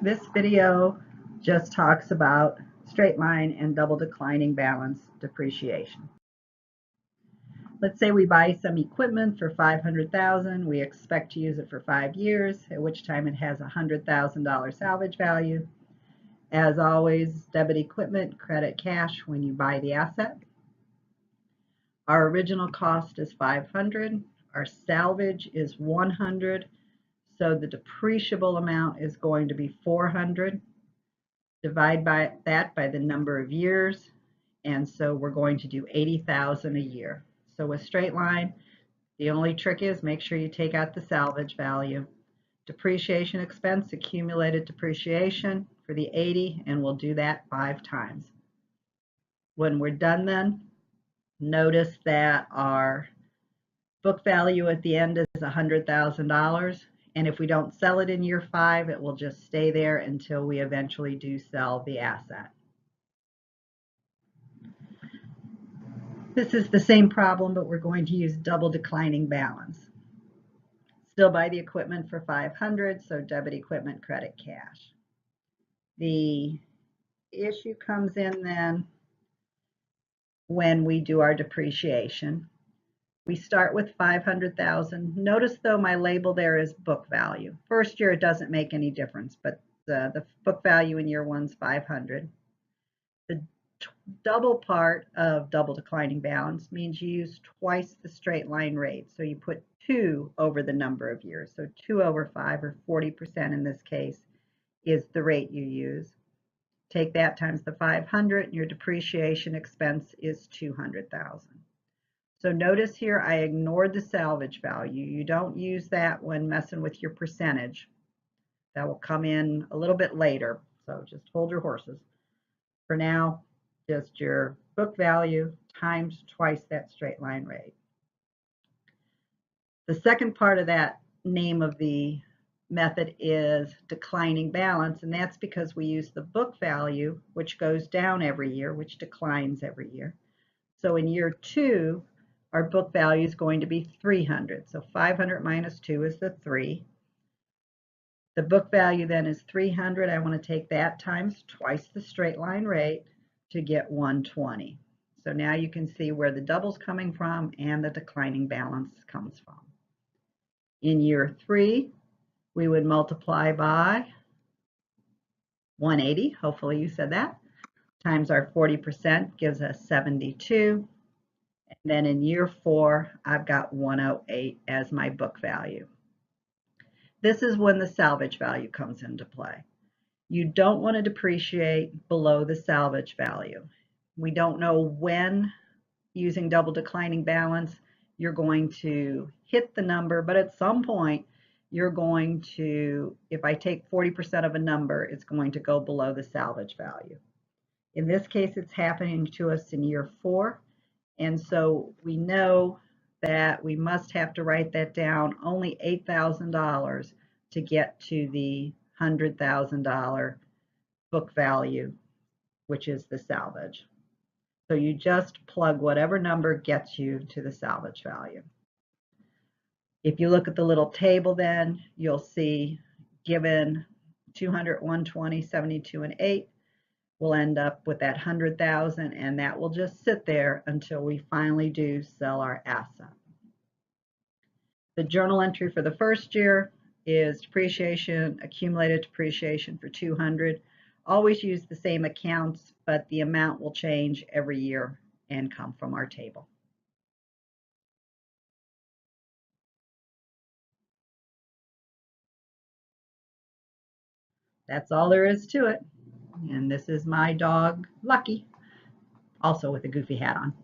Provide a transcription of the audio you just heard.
This video just talks about straight line and double declining balance depreciation. Let's say we buy some equipment for $500,000. We expect to use it for 5 years, at which time it has a $100,000 salvage value. As always, debit equipment, credit cash when you buy the asset. Our original cost is $500. Our salvage is $100. So the depreciable amount is going to be $400. Divide that by the number of years, and so we're going to do $80,000 a year. So with straight line, the only trick is make sure you take out the salvage value. Depreciation expense, accumulated depreciation for the 80, and we'll do that 5 times. When we're done then, notice that our book value at the end is $100,000. And if we don't sell it in year 5, it will just stay there until we eventually do sell the asset. This is the same problem, but we're going to use double declining balance. Still buy the equipment for $500, so debit equipment, credit cash. The issue comes in then when we do our depreciation. We start with $500,000. Notice though my label there is book value. First year it doesn't make any difference, but the book value in year 1 is $500. The double part of double declining balance means you use twice the straight line rate. So you put 2 over the number of years. So 2 over 5, or 40% in this case, is the rate you use. Take that times the 500, and your depreciation expense is $200,000. So notice here I ignored the salvage value. You don't use that when messing with your percentage. That will come in a little bit later, so just hold your horses. For now, just your book value times twice that straight line rate. The second part of that name of the method is declining balance, and that's because we use the book value, which goes down every year, which declines every year. So in year 2, our book value is going to be $300. So 500 minus 2 is the 3. The book value then is $300. I want to take that times twice the straight line rate to get $120. So now you can see where the double's coming from and the declining balance comes from. In year 3, we would multiply by 180. Hopefully you said that. Times our 40% gives us 72. And then in year 4, I've got 108 as my book value. This is when the salvage value comes into play. You don't want to depreciate below the salvage value. We don't know when, using double declining balance, you're going to hit the number, but at some point you're going to, if I take 40% of a number, it's going to go below the salvage value. In this case, it's happening to us in year 4. And so we know that we must have to write that down, only $8,000 to get to the $100,000 book value, which is the salvage. So you just plug whatever number gets you to the salvage value. If you look at the little table then, you'll see given 200, 120, 72, and 8, we'll end up with that 100,000, and that will just sit there until we finally do sell our asset. The journal entry for the first year is depreciation, accumulated depreciation for 200. Always use the same accounts, but the amount will change every year and come from our table. That's all there is to it. And this is my dog, Lucky, also with a goofy hat on.